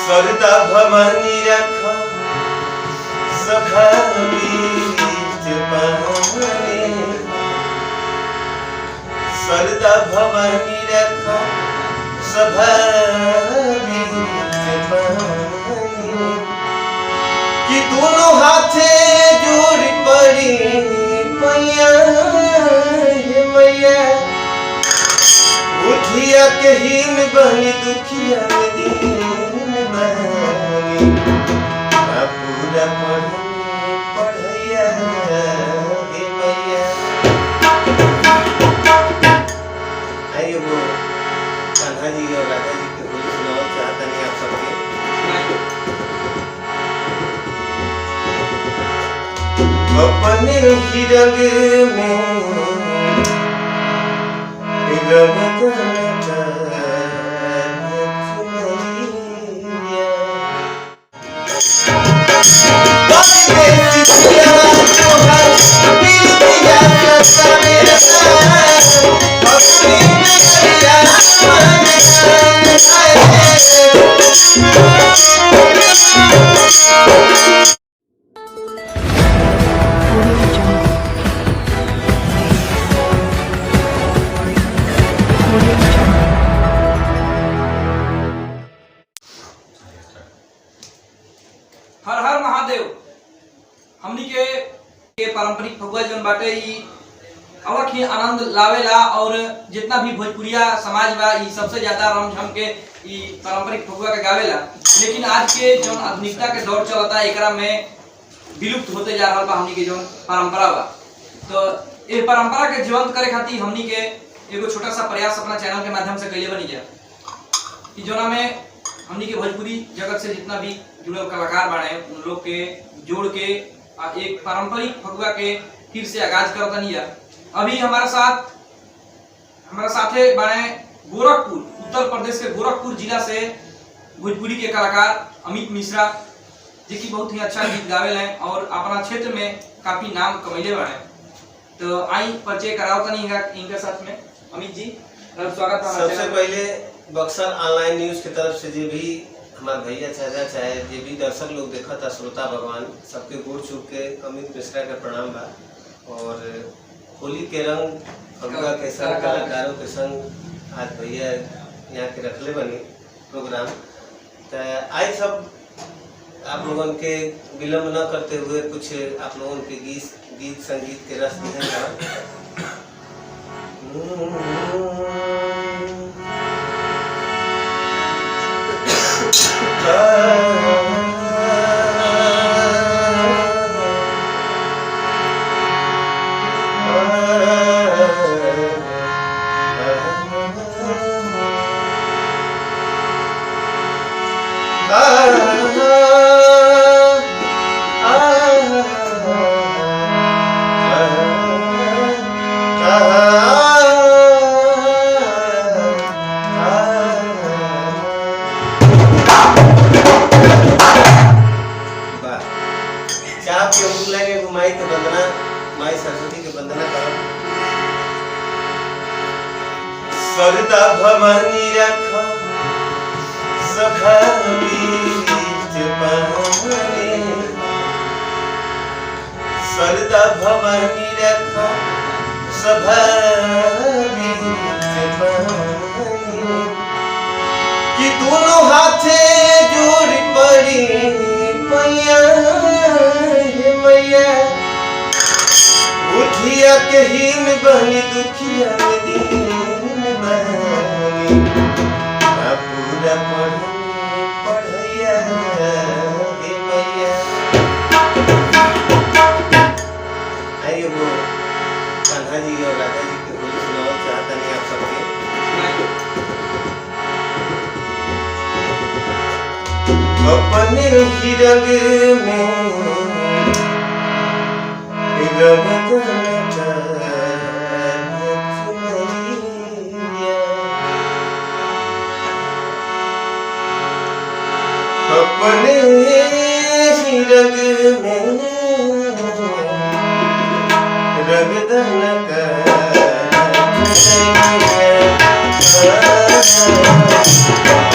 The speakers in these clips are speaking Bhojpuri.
सरदा भवानी रखा सभा बीच पानी, सरदा भवानी रखा सभा बीच पानी, कि दोनों हाथे जोड़ पड़ी पैया मैया, उठिया के हीन बनी दुखिया दीन बनी, पूरा पढ़ैया हे मैया। आइए वो कान्हा जी और राधा जी के होली सुनाओ चाहता नहीं आप सबके। अपने ही रंग में हर हर महादेव। हमनी के पारंपरिक फगुआ जन बाटे ई अलग ही आनंद लावेला, और जितना भी भोजपुरिया समाज बा ई सबसे ज्यादा रम झम के ई पारंपरिक फगुआ के गावेला। लेकिन आज के जौन आधुनिकता के दौर चलता एकरा में विलुप्त होते जा रहा बा हमनी के जौन परंपरा बा। तो ये परंपरा के जीवंत करे खातिर हमनी के एगो छोटा सा प्रयास अपना चैनल के माध्यम से कैले बनी जा, कि जोना में हमनी के भोजपुरी जगत से जितना भी जुड़े कलाकार बाड़े उन लोग के जोड़ के एक पारंपरिक फगुआ के फिर से आगाज करतनी जा। अभी हमारे साथे बाड़े गोरखपुर, उत्तर प्रदेश के गोरखपुर जिला से भोजपुरी के कलाकार अमित मिश्रा, जो कि बहुत ही अच्छा गीत गावेल हैं और अपना क्षेत्र में काफी नाम कमैले बाड़े। तो आई परिचय कराओ तनी इनके साथ में। अमित जी स्वागत है। सबसे पहले बक्सर ऑनलाइन न्यूज की तरफ से जो भी हमारे भैया चाचा चाहे जो भी दर्शक लोग देखा था, श्रोता भगवान सबके गोड़ छू के अमित मिश्रा का प्रणाम बा। और होली के रंग फगुआ के संग कलाकारों के संग आज भैया यहाँ के रखले बनी प्रोग्राम। तो आज सब आप लोगों के विलम्ब न करते हुए कुछ आप लोगों के गीत संगीत के रस दिखाएंगे। माई के वंदना, माई सरस्वती के वंदना करो। सरदा भवानी रखा सभा बीच पानी, सरदा भवानी रखा सभा बीच पानी, कि दोनों हाथे जोड़ पड़ी पैया मैया, उठिया के हीन बनी दुखिया दीन बनी, पूरा पढ़ैया हे मैया। आइए वो कान्हा जी और राधा जी के होली सुनाओ चाहता नहीं आप सबके। अपने ही रंग में अपने ही रंग में रंगदान का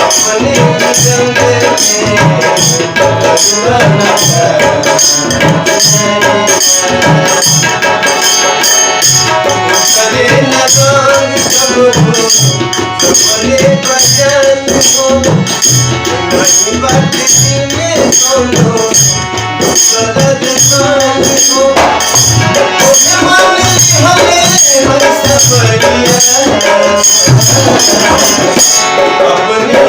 अपने रंग में करे न बांग कब हो सपने बचन हो नहीं बात में कोनो दूसर मान हो माने हमें हर सपरिया अपने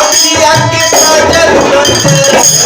अखिया के काजल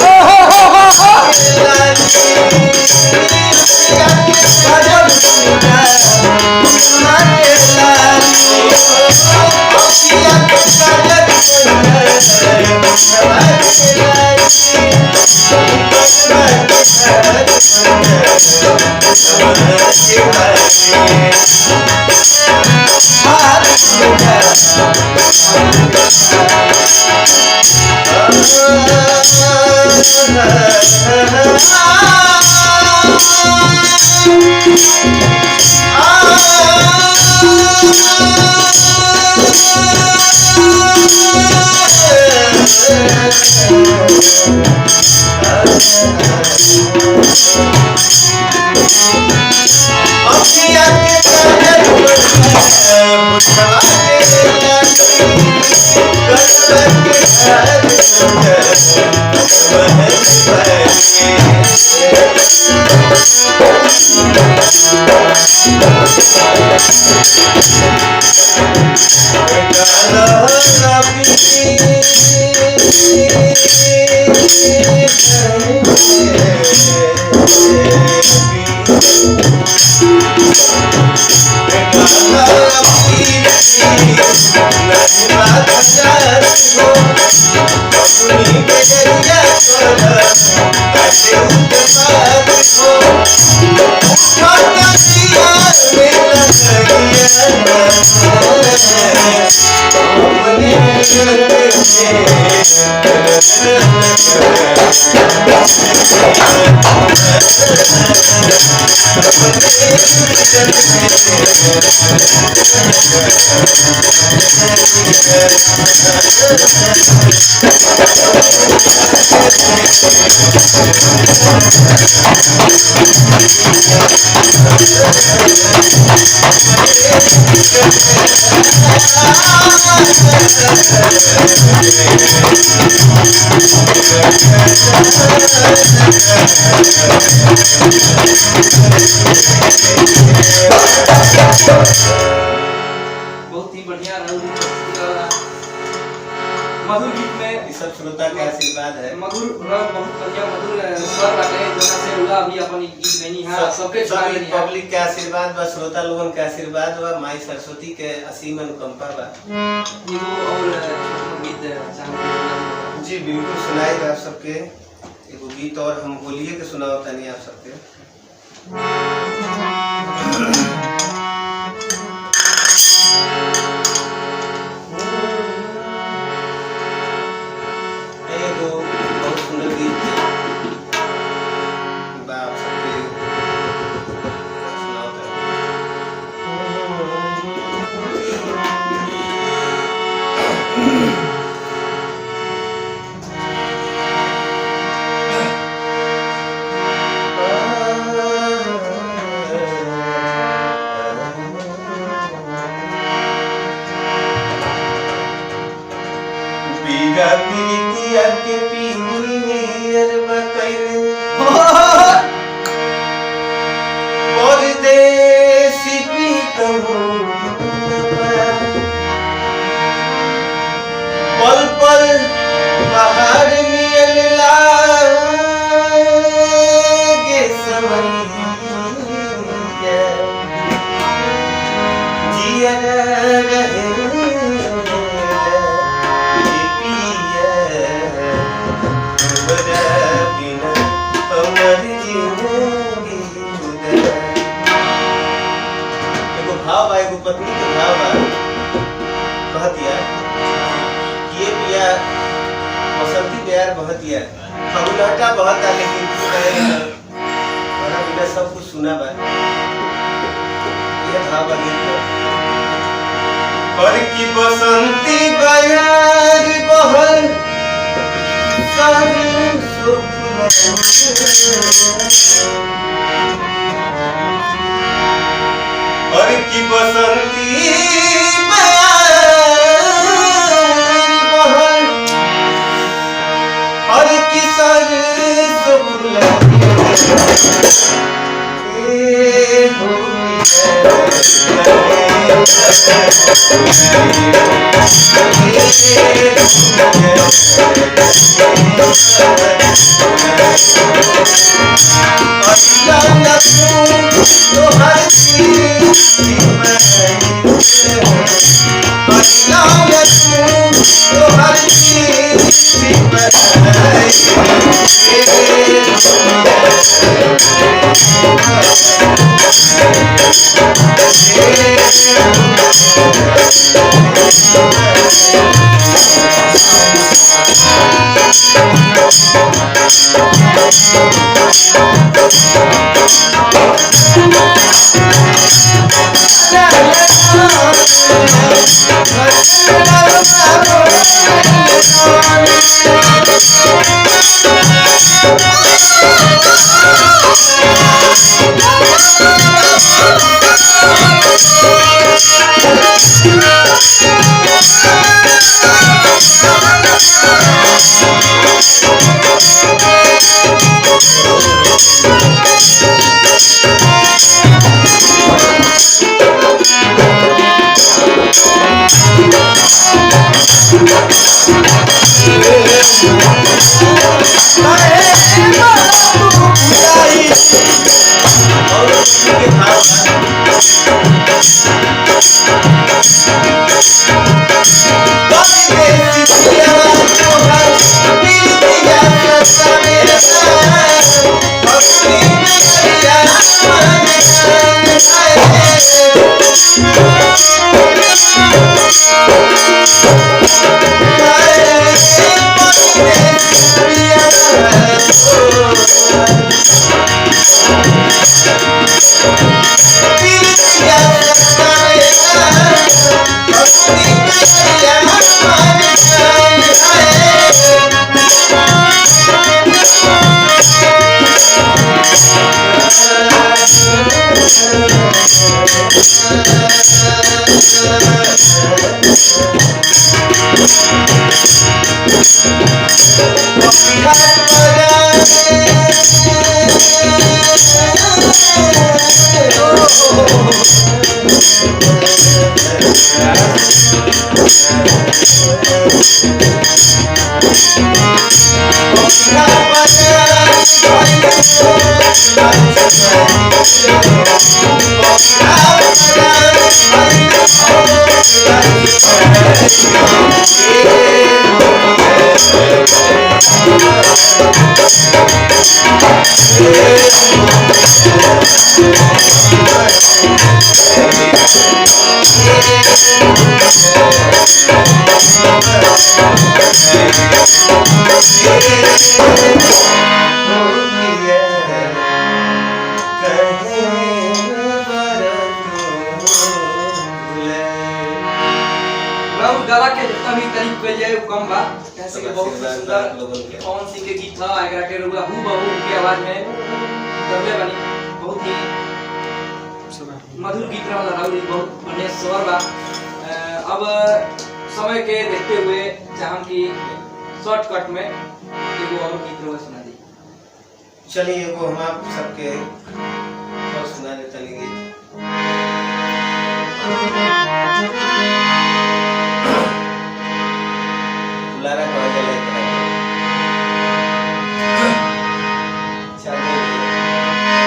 बहुत ही बढ़िया मधुर गीत में सब श्रोता के आशीर्वाद है। मधुर बहुत बढ़िया मधुर स्वर बाटे जना से उला भी अपन गीत गईनी हां सबके सभी पब्लिक के आशीर्वाद बा, श्रोता लोगन के आशीर्वाद बा, माई सरस्वती के असीम अनुकंपा बा। एगो और गीत जी बिल्कुल सुनाई आप सबके एगो गीत और हम बोलिए के सुनाओ तनी आप सबके। एगो बहुत सुंदर गीत बा आप सबके सुनाओ तनी। पीरा पीतिया के पीर बकैले परदेसी प्रीतम पल पल पहाड़ मियल लागे समैया जियर रहे पिया तोहरा बिना हमर जिंदगी उदास। एगो भाव बा, एगो पत्नी के भाव बा, कह दिया ये पिया बसंती प्यार बहुत दिया फगुनहटा बहुत था, लेकिन तू कहेगा हमारा बिना सब कुछ सुना बा। ये भाव बा गीत में। और की बसंती प्यार बहल सारी सुख और की बसंती हर किसान गला के जितना भी तारीफ कइल जाए वो कम बा। कैसे कि बहुत सुंदर पवन सिंह के गीत था, एकरा के रुआ हु बहू के आवाज में गबे बनी, बहुत ही मधुर गीत रहल, राहुल बहुत बढ़िया स्वर बा। अब समय के देखते हुए चाहम कि शॉर्टकट में एगो और गीत रउआ सुना दी। चलिए एगो हम आप सबके और सुना देता गीत। दुलारा कह जाला एकरा के। चलिए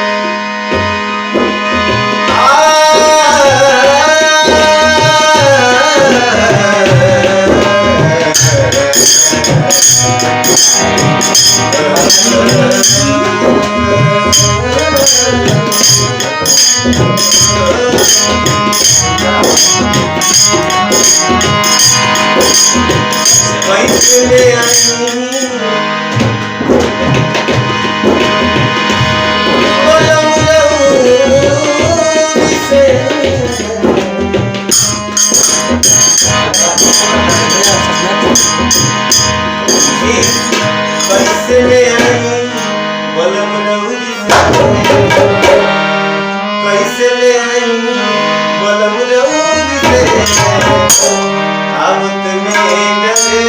कैसे आई कैसे बलम रउरी कैसे ले आई बलम रउरी से आवत में गले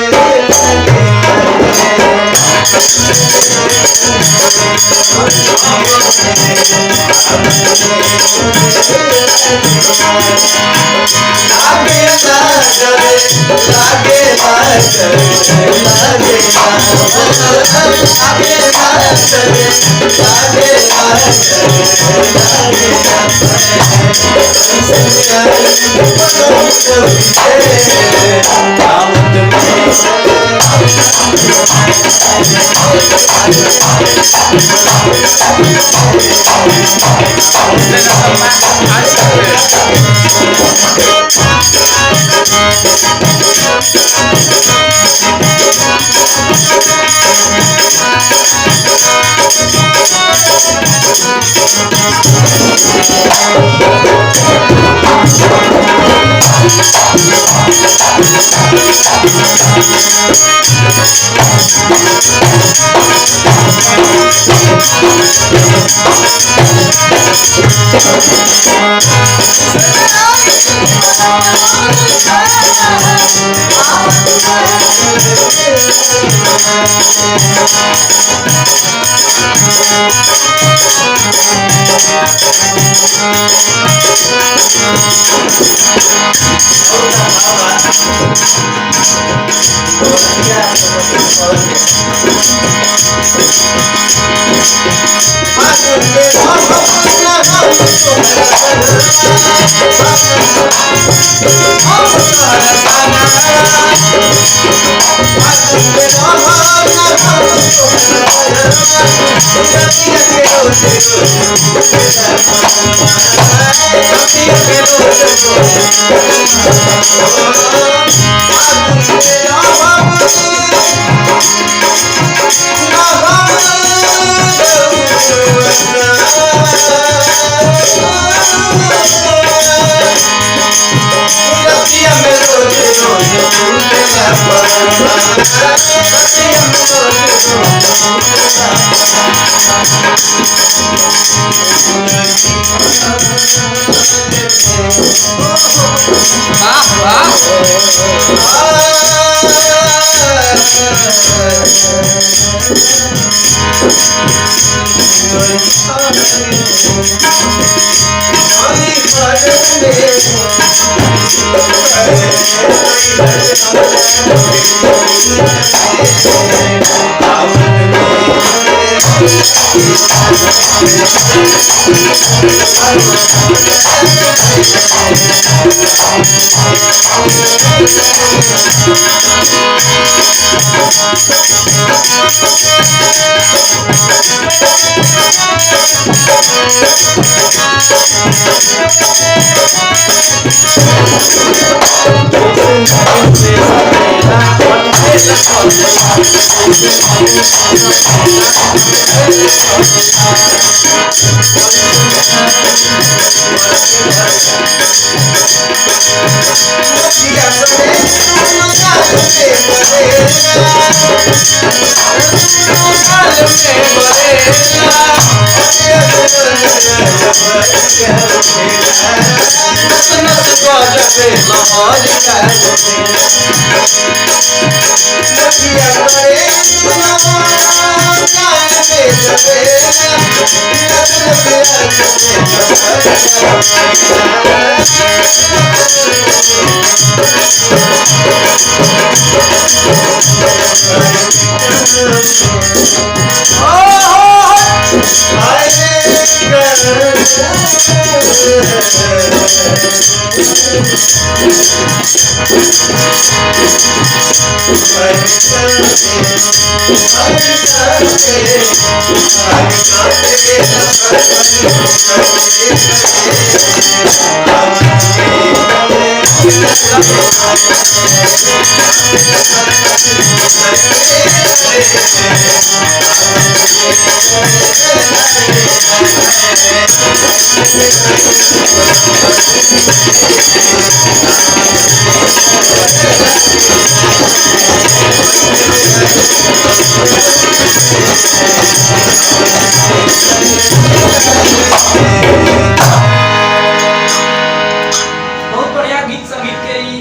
बहुत बढ़िया गीत संगीत के ई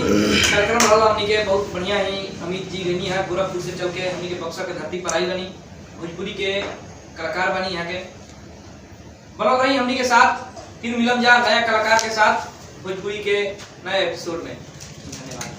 कार्यक्रम रहल हमनी के। बहुत बढ़िया ही अमित जी गनी है गोरखपुर से चल के हमनी के बक्सर के धरती पर आई बनी। भोजपुरी के कलाकार बनी यहाँ के। बनल रही हमनी के साथ। फिर मिलम जा नया कलाकार के साथ भोजपुरी के नए एपिसोड में। धन्यवाद।